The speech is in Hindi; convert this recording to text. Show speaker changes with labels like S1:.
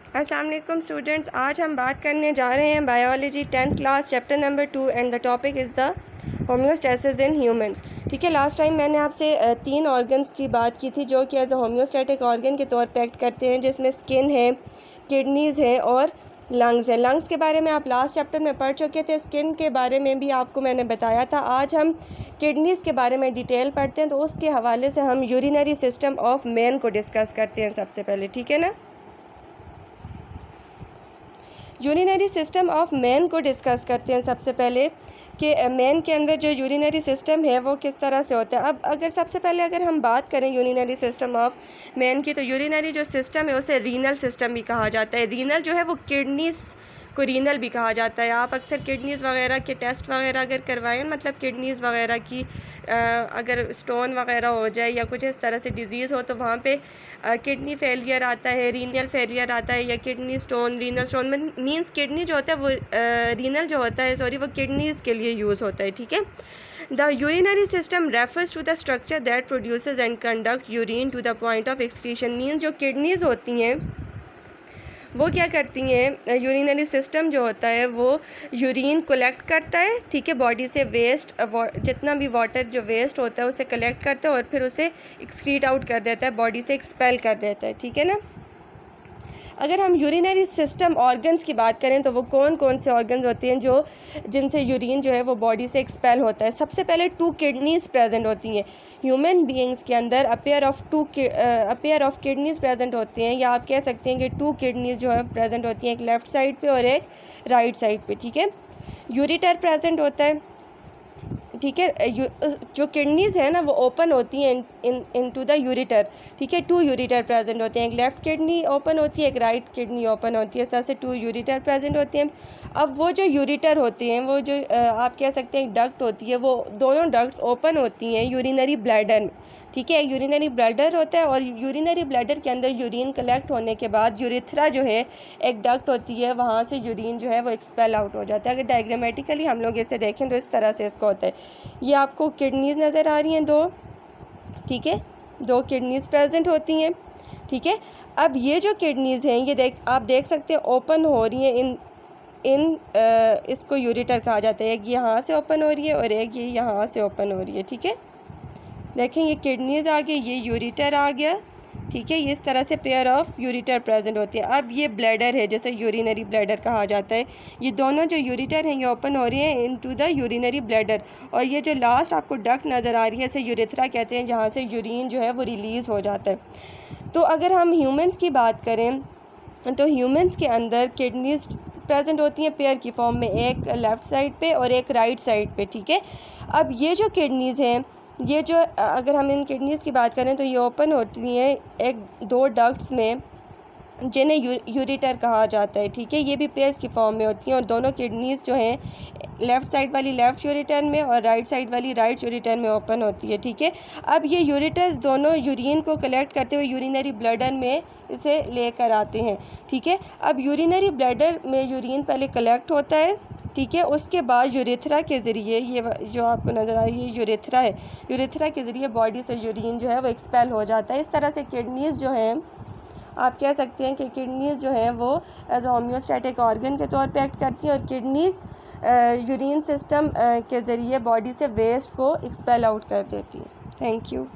S1: अस्सलाम वालेकुम स्टूडेंट्स, आज हम बात करने जा रहे हैं biology 10th class chapter number 2 and the topic is the homeostasis in humans. ठीक है, लास्ट टाइम मैंने आपसे 3 ऑर्गन्स की बात की थी जो कि एज अ होम्योस्टेटिक ऑर्गन के तौर पे एक्ट करते हैं, जिसमें स्किन है, किडनीज़ है और लंग्स है। लंग्स के बारे में आप लास्ट चैप्टर में पढ़ चुके थे, स्किन के बारे में भी आपको मैंने बताया था। आज हम किडनीज़ के बारे में डिटेल पढ़ते हैं, तो उसके हवाले से हम यूरिनरी सिस्टम ऑफ मैन को डिस्कस करते हैं सबसे पहले। ठीक है ना, यूरिनरी सिस्टम ऑफ मैन को डिस्कस करते हैं सबसे पहले कि मैन के अंदर जो यूरिनरी सिस्टम है वो किस तरह से होता है। अब अगर सबसे पहले अगर हम बात करें यूरिनरी सिस्टम ऑफ मैन की, तो यूरिनरी जो सिस्टम है उसे रीनल सिस्टम भी कहा जाता है। रीनल जो है वो किडनीज़ को रीनल भी कहा जाता है। आप अक्सर किडनीज़ वगैरह के टेस्ट वगैरह अगर करवाएं, मतलब किडनीज़ वगैरह की अगर स्टोन वगैरह हो जाए या कुछ इस तरह से डिज़ीज़ हो, तो वहाँ पे किडनी फेलियर आता है, रीनल फेलियर आता है, या kidney stone, renal stone means kidney जो होता है वो रीनल जो होता है सॉरी वो किडनीज़ के लिए यूज़ होता है। ठीक है, the urinary system refers to the structure that produces and conduct urine to the point of excretion. Means जो किडनीज़ होती हैं वो क्या करती हैं, यूरिनरी सिस्टम जो होता है वो यूरिन कलेक्ट करता है। ठीक है, बॉडी से वेस्ट जितना भी वाटर जो वेस्ट होता है उसे कलेक्ट करता है और फिर उसे एक्सक्रीट आउट कर देता है, बॉडी से एक्सपेल कर देता है। ठीक है ना, अगर हम यूरिनरी सिस्टम ऑर्गन्स की बात करें तो वो कौन कौन से ऑर्गन्स होते हैं जो जिनसे यूरिन जो है वो बॉडी से एक्सपेल होता है। सबसे पहले 2 किडनीज़ प्रेजेंट होती हैं ह्यूमन बीइंग्स के अंदर। अपेयर ऑफ किडनीज़ प्रेजेंट होते हैं, या आप कह सकते हैं कि 2 किडनीज़ जो है प्रेजेंट होती हैं, एक लेफ़्ट साइड पे और एक राइट साइड पे। ठीक है, यूरिटर प्रेजेंट होता है। ठीक है, जो किडनीज़ है ना वो ओपन होती हैं इनटू द यूरिटर। ठीक है, 2 यूरिटर प्रेजेंट होते हैं, एक लेफ़्ट किडनी ओपन होती है, एक राइट किडनी ओपन होती है। इस तरह से 2 यूरिटर प्रेजेंट होते हैं। अब वो जो यूरिटर होते हैं वो जो आप कह सकते हैं डक्ट होती है, वो दोनों डक्ट्स ओपन होती हैं यूरिनरी ब्लैडर में। ठीक है, यूरिनरी ब्लैडर होता है और यूरिनरी ब्लैडर के अंदर यूरिन कलेक्ट होने के बाद यूरिथ्रा जो है एक डक्ट होती है, वहाँ से यूरिन जो है वो एक्सपेल आउट हो जाता है। अगर डायग्रामेटिकली हम लोग इसे देखें तो इस तरह से इसको होता है। ये आपको किडनीज़ नज़र आ रही हैं 2। ठीक है, 2 किडनीज़ प्रेजेंट होती हैं। ठीक है, अब ये जो किडनीज़ हैं ये आप देख सकते हैं ओपन हो रही हैं इसको यूरिटर कहा जाता है। एक यहाँ से ओपन हो रही है और एक ये यहाँ से ओपन हो रही है। ठीक है, देखें ये किडनीज़ आ गई, ये यूरिटर आ गया। ठीक है, ये इस तरह से पेयर ऑफ यूरिटर प्रेजेंट होती है। अब ये ब्लैडर है, जैसे यूरिनरी ब्लैडर कहा जाता है। ये दोनों जो यूरिटर हैं ये ओपन हो रही हैं इनटू द यूरिनरी ब्लैडर, और ये जो लास्ट आपको डक्ट नज़र आ रही है इसे यूरिथ्रा कहते हैं, जहाँ से यूरिन जो है वो रिलीज़ हो जाता है। तो अगर हम ह्यूमंस की बात करें तो ह्यूमंस के अंदर किडनीज़ प्रेजेंट होती हैं पेयर की फॉर्म में, एक लेफ़्ट साइड पे और एक राइट साइड पे। ठीक है, अब ये जो किडनीज़ हैं ये जो अगर हम इन किडनीज़ की बात करें तो ये ओपन होती हैं एक 2 डक्ट्स में जिन्हें यूरिटर कहा जाता है। ठीक है, ये भी पेयर्स की फॉर्म में होती हैं और दोनों किडनीज़ जो हैं लेफ़्ट साइड वाली लेफ़्ट यूरिटर में और राइट साइड वाली राइट यूरिटर में ओपन होती है। ठीक है, अब ये यूरिटर्स दोनों यूरिन को कलेक्ट करते हुए यूरिनरी ब्लैडर में इसे लेकर आते हैं। ठीक है, अब यूरिनरी ब्लैडर में यूरिन पहले कलेक्ट होता है। ठीक है, उसके बाद यूरिथ्रा के ज़रिए, ये जो आपको नज़र आ रही है यूरिथ्रा है, यूरिथ्रा के ज़रिए बॉडी से यूरिन जो है वो एक्सपेल हो जाता है। इस तरह से किडनीज़ जो हैं आप कह सकते हैं कि किडनीज़ जो हैं वो एज अ होम्योस्टैटिक ऑर्गन के तौर पे एक्ट करती हैं, और किडनीज़ यूरिन सिस्टम के ज़रिए बॉडी से वेस्ट को एक्सपेल आउट कर देती हैं। Thank you.